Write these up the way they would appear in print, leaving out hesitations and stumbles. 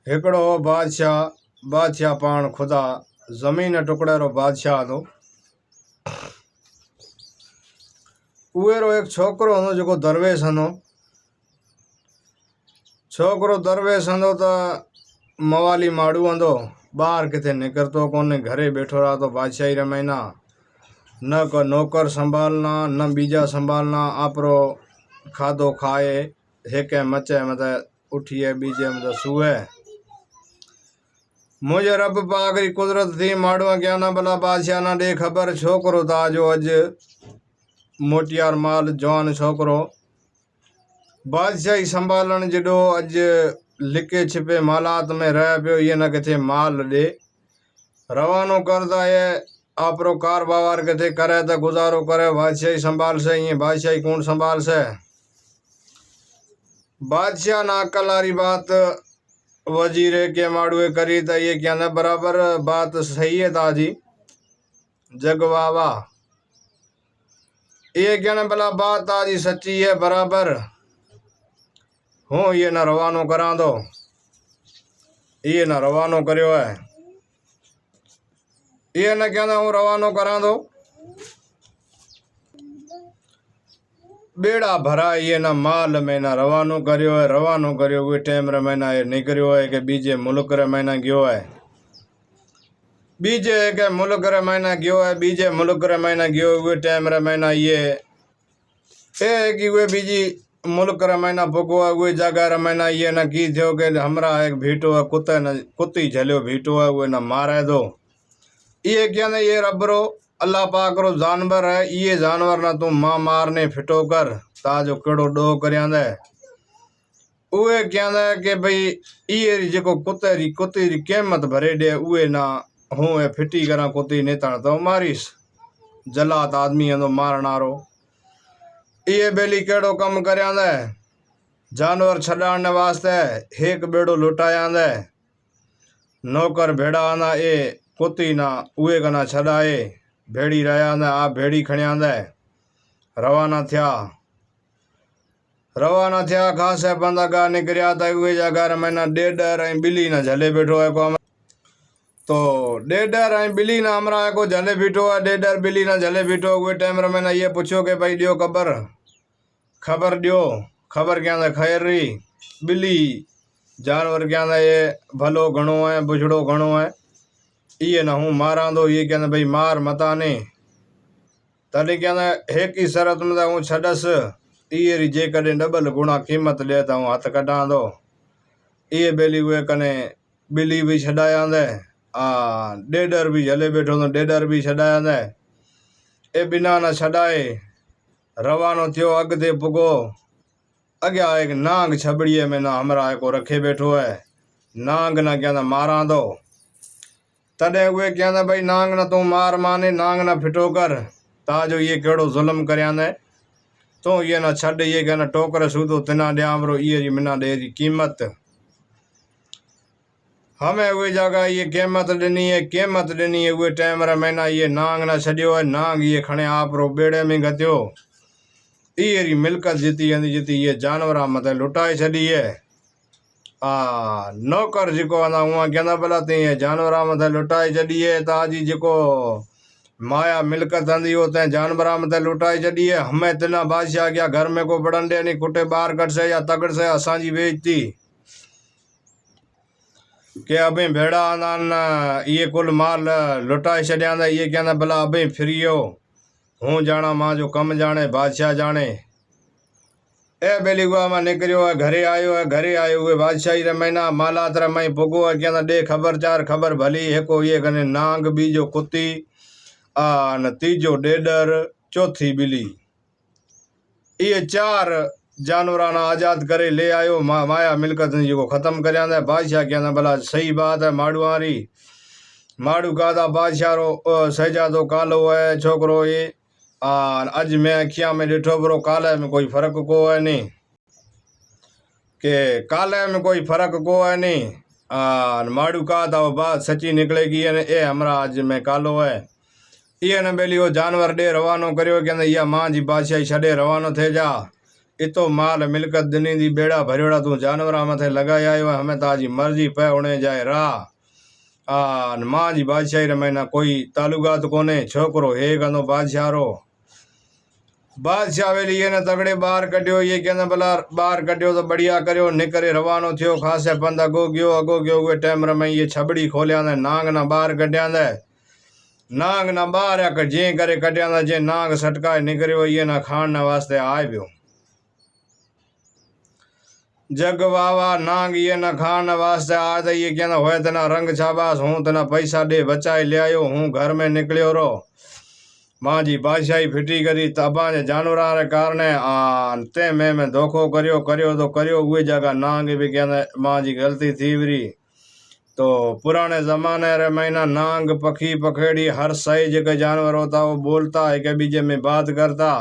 हिकिड़ो बादशाह पाण खुदा ज़मीन टुकड़े रो बादशाह हो। उहे रो एक छोकरो हो जो दरवेश हो। छोकरो दरवेश हो तो मवाली माड़ू हो। बाहर किथे निकलतो कोने, घरे बैठो रहा तो बादशाही रमाइना। न को नौकर संभालना न बीजा संभालना, आपरो खादो खाए हेके मचे मत उठिए बीजे मत सुए। मुझे रब पाकरी कुदरत थी माड़ुआ ज्ञाना भला बादशाह ना दे खबर। छोकरो था जो अज मोटियार माल जवान छोकरो बादशाही संभालन जडो अज लिके छिपे मालात में रह पियो। ये न किथे माल दे रवानो करदा है आपरो कार बावार किथे करे तो गुजारो करे। बादशाही संभाल से ये बादशाही कौन संभाल से। बादशाह ना अकल आरी बात वजीरे के माड़ुए करी तो ये क्या न बराबर बात सही है ताजी जग वावा। ये क्या न भला बात ताजी सच्ची है बराबर हो। ये न रवानो करा दो, ये न रवानो करियो है। ये न क्या न रवानो करा दो। बेड़ा भरा ये न माल में न रवानो करियो है। रवानो करियो वे टाइम रे महीना ये नहीं करियो है कि बीजे मुल्क रे महीना गयो है। बीजे के मुल्क रे महीना गयो है, बीजे मुल्क रे महीना गयो वे टाइम रे महीना ये कि वे बीजी मुल्क रे महीना पुगो है वे जगह रे महीना ये न की थियो कि हमरा एक भीटो है कुत्ते न कुत्ती झलियो भीटो है वे न मारे दो। ये क्या न ये रबरो अल्लाह पाक रो जानवर है। ये जानवर ना तू मां मारने फिटो कर ताजो केड़ो डो करया दे। उहे क्या दे कि भाई ये जो कुत्ते री कुत्ती री कीमत भरे दे उहे ना हूँ फिटी करा कुत्ती नेता तो मारिस जलात आदमी है तो मारना रो। ये बेली केड़ो कम करया दे जानवर छड़ाने वास्ते एक बेड़ो लुटाया दे। नौकर भेड़ा आना ए कुत्ती ना उहे कना छड़ाए भेड़ी रहा दे। आप भेड़ी खणिया दे रवाना थिया खासे बंदा गा निकरिया था उहे जगह मैंने डेडर बिली ना झले बैठो है को। तो डेडर बिली ना हमरा को झले बीठो है। डेडर बिली ना झले बीठो हुए टाइम रे मैंने ये पूछो कि भाई दियो खबर दियो खबर क्या था खैर री। बिली जानवर क्या था ये भलो घणो है बुझड़ो घणो है। ये ना हूँ मारा दो। ये क्या भाई मार मता ने तले क्या एक ही शरत में हूँ छडस ये री जे कदे डबल गुणा कीमत लेता हूँ हाथ कटा दो। ये बेली हुए कने बिली भी छड़ाया दे डेडर भी झले बैठो तो डेडर भी छड़ाया दे। ए बिना न छड़ाए रवानो थियो अगते पुगो। अग्या एक नांग छबड़िए में ना हमरा को रखे बैठो है। नांग ना क्या मारा दो तदे हुए क्या भाई नांग ना तू मार माने नांग ना फिटो कर ताजो ये केड़ो जुल्म करया ने। तो ये ना छड़ ये क्या टोकर सूदो तिना ड्यामरो ये री मिना दे री कीमत हमें वे जगह ये कीमत दिनी है वे टाइम रे महीना ये नांग ना छड़ियो है। नांग ये खणे आप रो बेड़े में गतियो ये री मिलकत जीती ये जानवरा मत लुटाई छड़ी है। नौकर जिको ना हुआ क्या भला ते जानवरा मत लुटाई छड़ी है। ताजी जिको माया मिलकत आंदी होते हैं जानवरा मत लुटाई छड़ी है। हमें तिना बादशाह क्या घर में को बड़न दे नहीं कुटे बाहर कट से या तगड़ से असांजी बेचती के अभी भेड़ा आना ये कुल माल लुटाए छड़िया दे। ये क्या भला अभी फिरियो हूँ जाना मां जो कम जाने बादशाह जाने। ए बेली गुआ में निकलियो है घरे आयो हुए बादशाही रे महीना मालात रे मई पुगो है क्या दे खबर चार खबर भली है को ये कने नांग बीजो कुत्ती न तीजो डेडर चौथी बिली ये चार जानवरा ना आजाद करे ले आयो माया मिलकत जो खत्म करया दे। बादशाह क्या भला सही बात है माड़ुआरी माड़ू का बादशाह रो शहजादो कालो है छोकरो ये अज मैं अखिया में डिठो बरो काले में कोई फर्क को है नहीं के काले में कोई फर्क को है नहीं। माड़ू का था वो बात सच्ची निकलेगी ए हमरा आज में कालो है। ये न बेली वो जानवर दे रवानो करियो क्या या मां जी बादशाही छड़े रवानो थे जा इतो माल मिलकत दिनी दी बेड़ा भरियोड़ा तू जानवरा मथे लगाए आयो है, हमें ताजी मर्जी पे उड़े जाए राह। मां जी बादशाही रमैना कोई तालुकात कोने, छोकरो हे कंदो बादशाह रो। बादशाह वेली ये ने तगड़े बाहर कटियो, ये कहना भला बाहर कटियो तो बढ़िया करियो, निकरे रवानो थियो, खासे पंध अगो गयो उहे टाइम में ये छबड़ी खोलिया ने नांग ना बाहर कटिया दे, नांग ना बाहर आ जे करे कटिया दा, जे नांग सटकाए निकरियो ये ना खाण ना वास्ते आए बियो। जग वावा नांग ये ना खाण वास्ते आ तो ये कहना होए तना रंग छाबास, हूँ तना पैसा दे बचाए ले आयो, हूँ घर में निकलियो रो। मां जी बादशाही फिटी करी तबा जे जानवरा रे कारणे ते में धोखो करियो तो करियो उहे जगह नांग भी कहना मां जी गलती थी वरी। तो पुराने जमाने रे महीना नांग पखी पखेड़ी हर सही जगह जानवर होता वो बोलता है के बीजे में बात करता।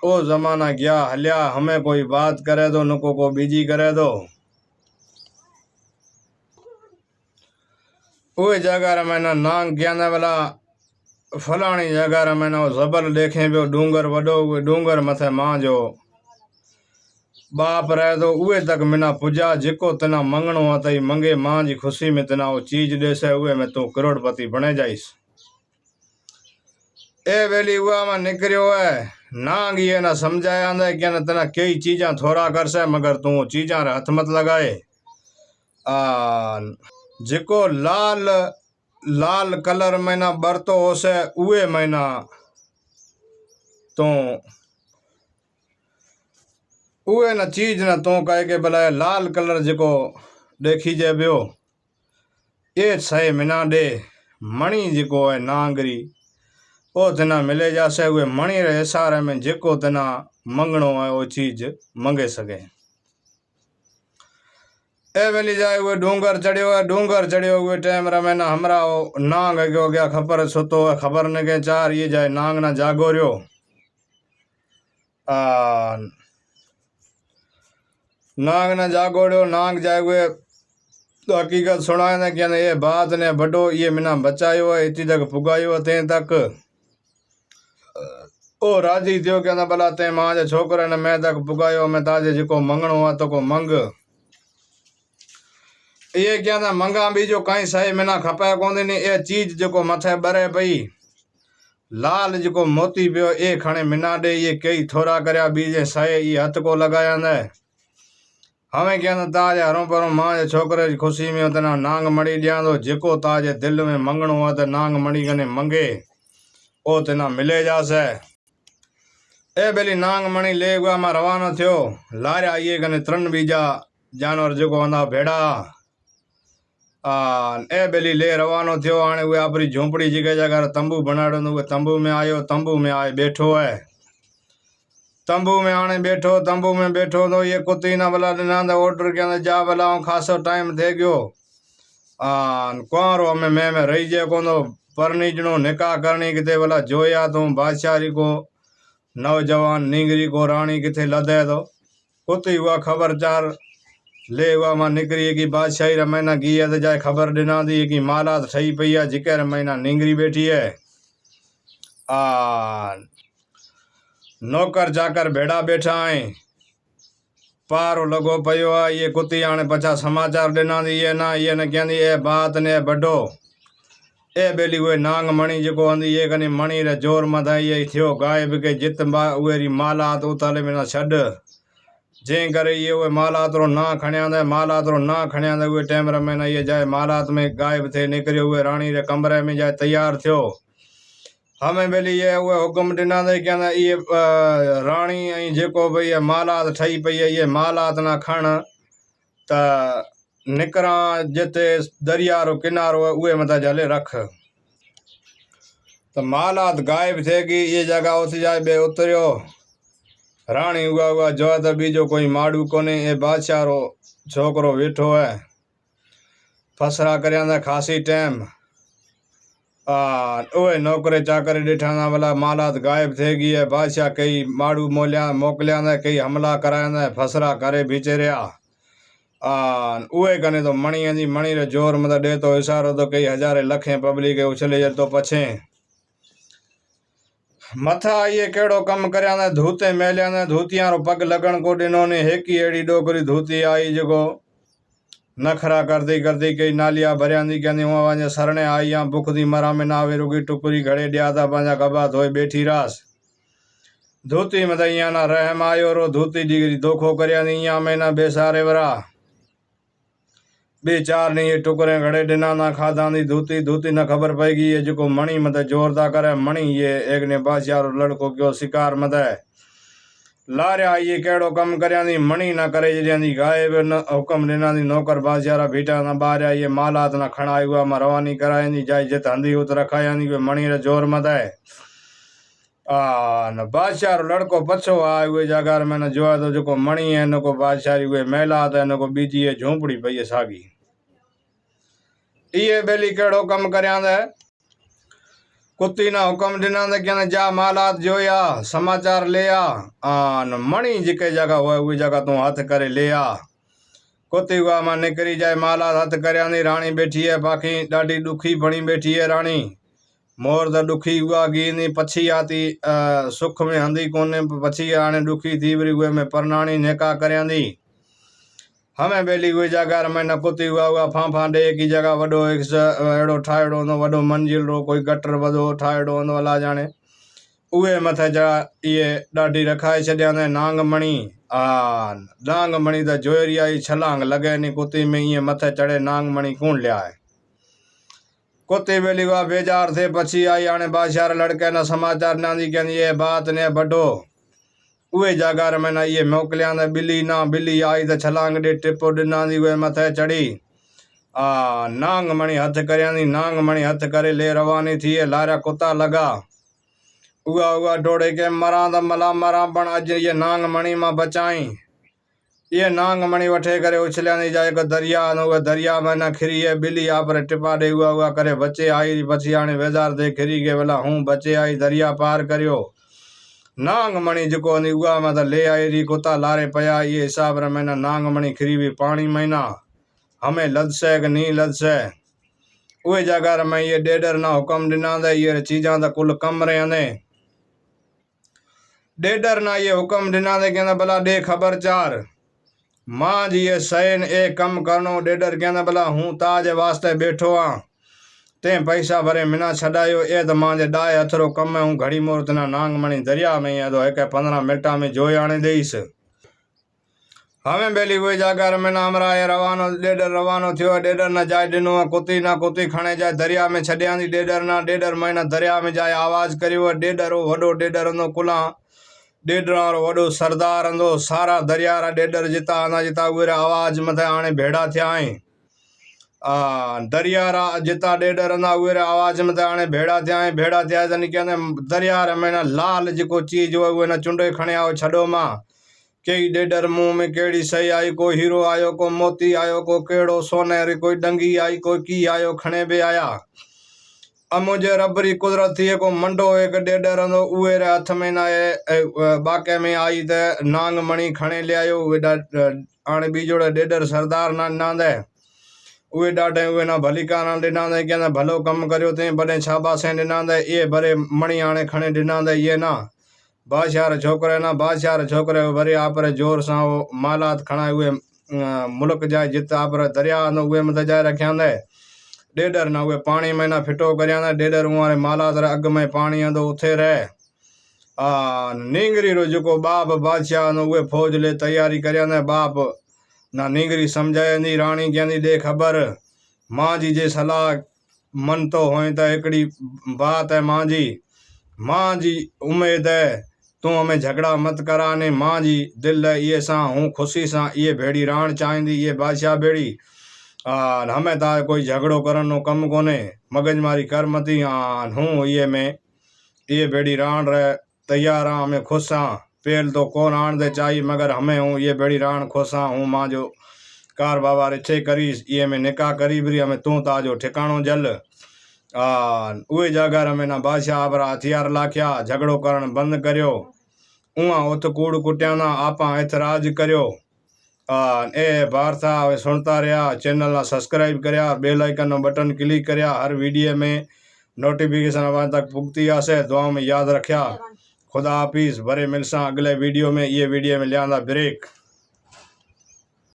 ओ जमाना गया हलिया, हमें कोई बात करे दो नुको को बीजी करे दो। उहे जगह रे महीना नांग कहने वाला फलानी जगह रे मैंने जबल देखे पियो डूंगर वडो, उहे डूंगर मथे मां जो बाप रहे तो उहे तक मिना पुजा, जिको तना मंगणो अतई मंगे, मां जी खुशी में तना वो चीज देसे, उहे में तू करोड़पति बने जाइस। ए वेली हुआ में निकरियो है, नांग ये ना समझाया अंदर क्या न तना कई चीजा थोड़ा कर से, मगर तू चीजा रे हथ मत लगाए। जिको लाल लाल कलर मैना बरतो होसे उहे मैना तो उहे न चीज न तो कहे के भला लाल कलर जिको देखी जे बियो ये सही मिना दे। मणि जिको है नांगरी ओ तना मिले जासे, उहे मणि रे इशारे में जिको तना मंगणो है वो चीज मंगे सके। ए वेली जाए वो डूंगर चढ़ियो है, डूंगर चढ़ियो हुए टाइम रे मैंने हमरा नांग गयो गया खबर सुतो है, खबर ने के चार ये जाए नांग ना जागो रियो। नांग ना जागो रियो, नांग जाए हुए तो हकीकत सुनाए ने क्या ये बात ने बड़ो ये मिना बचायो है, इतनी तक पुगायो ते तक ओ राजी थियो क्या भला ते मां जे छोकरे ने मैं तक पुगायो, मैं ताजे जिको मंगणो हुआ तो को मंग। ये क्या था मंगा भी जो कहीं सही मिना खपे कोनी ने, ये चीज जो मथे बरे पई लाल जो मोती पियो ए खणे मिना दे, ये कई थोड़ा करया बीजे सही ये हथ को लगाया ने। हमें क्या था ताजे हरों परों मां जे छोकरे की खुशी में उतना नांग मड़ी दिया तो जिको ताजे दिल में मंगणो हुआ तो नांग मड़ी कने मंगे ओ तना मिले जासे। ए बेली नांग मणि ले हुआ में रवाना थियो, लारिया ये कने त्रण बीजा जानवर जो वंदा भेड़ा ए बेली ले रवानो थियो। आने हुए अपनी झोंपड़ी जगह जगह तंबू बनाड़ो, हुए तंबू में आयो, तंबू में आए बैठो है, तंबू में आने बैठो, तंबू में बैठो तो ये कुत्ती ना भला ना ऑर्डर के जा भला खासो टाइम थे गयो कुआरो हमें मैं रही जे को परनीजनो निकाह करनी किते भला जोया तो बादशाह को नौजवान निंगरी को रानी किथे लदे तो कुत्ती हुआ खबर चार ले हुआ मां निकरी की बादशाही रा महीना की है तो जाए खबर दिना दी कि मालात सही पई है, जिके रा महीना निंगरी बैठी है। नौकर जाकर भेड़ा बैठा है, पारो लगो पयो है, ये कुत्ती आने पचा समाचार दिना दी ये ना कहनी ए बात ने बड़ो ए बेली हुए नांग मणि जो आंदी ये कनी मणि रे जोर मथा ये थियो गायब के जित उरी मालात उताले में छड जे करे ये हुए मालात रो ना खणिया दे, मालात रो ना खणिया दे हुए टाइम रे में ये जाए मालात में गायब थे निकलियो हुए रानी रे कमरे में जाए तैयार थियो। हमें बेली ये हुए हुक्म दिना दे क्या ये रानी जेको भई मालात ठई पई है, ये मालात ना खण त निकरा जिते दरिया रो किनारो है उहे मता जले रख। तो मालात गायब थे कि ये जगह उठ जाए बे उतरियो, रानी हुआ हुआ जो तो बीजो कोई माड़ू कोने, ये बादशाह रो छोकरो बैठो है फसरा करया खासी टाइम ओए नौकरे चाकरे डिठा ना वाला मालात गायब थे गई है। बादशाह कई माड़ू मोकलिया ने कई हमला कराया फसरा करे बीचे रहा उहे कने तो मणि रे जोर मतलब दे तो इशारो तो कई हजारे लखे पब्लिक उछले तो पछे मथा आइए कहिड़ो कमु करिया न धूते मेलिया न धूतियां रो पग लगण को ॾिनो ने हेकी अहिड़ी डोगरी धूती आई जेको नखरा करदी करदी कई नालिया भरियांदी कहंदी हूअं वञे सरणे आई या बुख दी मरा में ना आवे रुगी टुकरी घड़े ॾिया था पंहिंजा गबा धोए बैठी रास धूती में त ईअं न रहम आयो रो धूती डिग्री धोखो करियांदी ईअं में न बेसारे वरा बे चार ने ये टुकड़े घड़े डिना ना खाधांदी धूती धूती न खबर पएगी ये जो मणि मत जोरदा करे मणि ये एक ने बादशाह लड़को क्यों शिकार मत लारिया ये केड़ो कम करियांदी मणि न करे जरियांदी गायब न हुक्म डिना दी नौकर बादशाह बीटा न बारिया ये मालात न खणाई हुआ मां रवानी कराईंदी जाई जित हंदी उत रखायांदी कोई मणि रे जोर मत न बादशाह लड़को पछो आए हुए जगार में न जो तो जो मणि है न को बादशाह हुए महिलात है न को बीजी है झोंपड़ी पई है सागी ये बेली केड़ो कम करियांद कुत्ती ना हुक्म डिना क्या जा मालात जोया समाचार ले आ न मणि जिके जगह हुआ उही जगह तू हथ करे ले आ कुत्ती हुआ मां निकरी जाए मालात हथ करियांदी रानी बैठी है बाकी ॾाढी दुखी बणी बैठी है रानी मोर त दुखी हुआ गीनी पछी आती सुख में हंदी कोने पछी हाणे दुखी थी वरी उहे में परनाणी निकाह करियांदी हमें बेली हुई जगह में न कुत्ती हुआ फांफा डे की जगह वडो अड़ो ठाड़ो हों वडो मंजिल रो कोई गटर वडो ठाड़ो हों अला जाने उहे मथे जा ये ॾाढी रखाए छॾिया नांग मणि नांग मणि त जोरी आई छलांग लगे नी कुत्ती में ये मथे चढ़े नांग मणि कौन लिया है कुत्ती बेली हुआ बेजार थे पछी आई आने बादशाह लड़के न समाचार नांदी कहनी ये बात ने बड़ो उहे जगार में ना ये मोकलिया न बिल्ली ना बिल्ली आई तो छलांग दे टिपो डिना दी उहे मथे चढ़ी नांग मणि हथ करियांदी नांग मणि हथ करे ले रवानी थी लारा कुत्ता लगा उगा डोड़े के मरा त मला मरा पण अज ये नांग मणि मां बचाई ये नांग मणि वठे करे उछलियांदी जाए को दरिया न उहे दरिया में न खिरी है बिल्ली आप टिपा दे हुआ करे बचे आई पछी हाणे वेजार दे खिरी के भला हूं बचे आई दरिया पार करियो नांग मणि जो उगा मत ले आई री कुत्ता लारे पया ये हिसाब रे मैंने नांग मणि खिरी भी पानी महीना हमें लदसे कि नहीं लदसे उहे जगह में ये डेडर ना हुक्म डिना दे ये चीजा तो कुल कम रहे डेडर ना ये हुक्म डिना दे कहना भला दे खबर चार मां जी ये सैन ए कम करनो डेडर कहना भला हूं ताज वास्ते बैठो हाँ ते पैसा भरे मिना छड़ायो ए तो मांजे डाए हथरो कम हूँ घड़ी मोर तना नांग मणि दरिया में है तो एक 15 मिनटा में जोई आने देस हमें बेली हुई जगह में ना हमरा रवानो डेडर रवानो थियो डेडर न जाए दिनो कुत्ती खणे जाए दरिया में छड़ियांदी डेडर महीना दरिया में जाए आवाज करियो डेडर वडो डेडर अंदो कुला डेडर वडो सरदार अंदो सारा दरिया रा डेडर जिता आना जिता उहे आवाज मथे आने भेड़ा थिया आहीं दरिया रा जिता डेडर अंदा उहे आवाज में आने भेड़ा थिया जनी कहने दरिया रे में ना लाल जो चीज हुआ उहे ना चुंडे खणे आओ छड़ो मां कई डेडर मुंह में केड़ी सही आई कोई हीरो आयो को मोती आयो को केड़ो सोने री कोई डंगी आई कोई की आयो खणे बे आया मुझे रबरी कुदरत थी को मंडो एक डेडर अंदो उहे रे हथ में ना बाके में आई ते नांग मणि खणे ले आयो आने बीजोड़े डेडर सरदार ना दे उहे ॾाढे उहे ना भलिका ना ॾिना कहना भलो कम करियो ते बड़े शाबाशे ॾिना ये भरे मणि हाणे खणे ॾिना ये ना बादशाह छोकरे ना बादशाह छोकरे भरे आप जोर से मालात खणाए हुए मुल्क जाए जित आप दरिया उहे मत जाए रखिया डेडर ना उहे पानी में ना फिटो करिया डेडर उहारे मालात अग में पानी आंदो उथे रहे नींगरी रो जो बाप बादशाह उहे फौज ले तैयारी करिया बाप ना नींगरी समझाई रानी कहंदी दे खबर मां जी जे सलाह मन तो हो तो एकड़ी बात है मां जी उम्मीद है तू हमें झगड़ा मत कराने मां जी दिल ये सा हूँ खुशी सा ये भेड़ी राण चाहती ये बादशाह भेड़ी हमें ता कोई झगड़ो करनो कम कोने मगजमारी कर मती हूँ ये में ये भेड़ी राण रहे तैयार हाँ हमें खुश हाँ पेल तो कौन आण दे चाहिए मगर हमें हूँ ये बेड़ी राण खोसा हूँ मां जो कार बाबा रिछे करी ये में निकाह करी बरी हमें तू ताजो ठिकाणो जल उहे जगह में ना बादशाह आपरा हथियार लाख्या झगड़ो करण बंद करियो उहा उत कूड़ कुटिया ना आपा एतराज करियो ए वार्ता सुनता रहा चैनल ना सब्सक्राइब करया बेल आइकन नो बटन क्लिक करया हर वीडियो में नोटिफिकेशन अवां तक पुगती आसे। दुआ में याद रखिया। खुदा हाफिज़। भरे मिलसा अगले वीडियो में। ये वीडियो में लियांदा ब्रेक।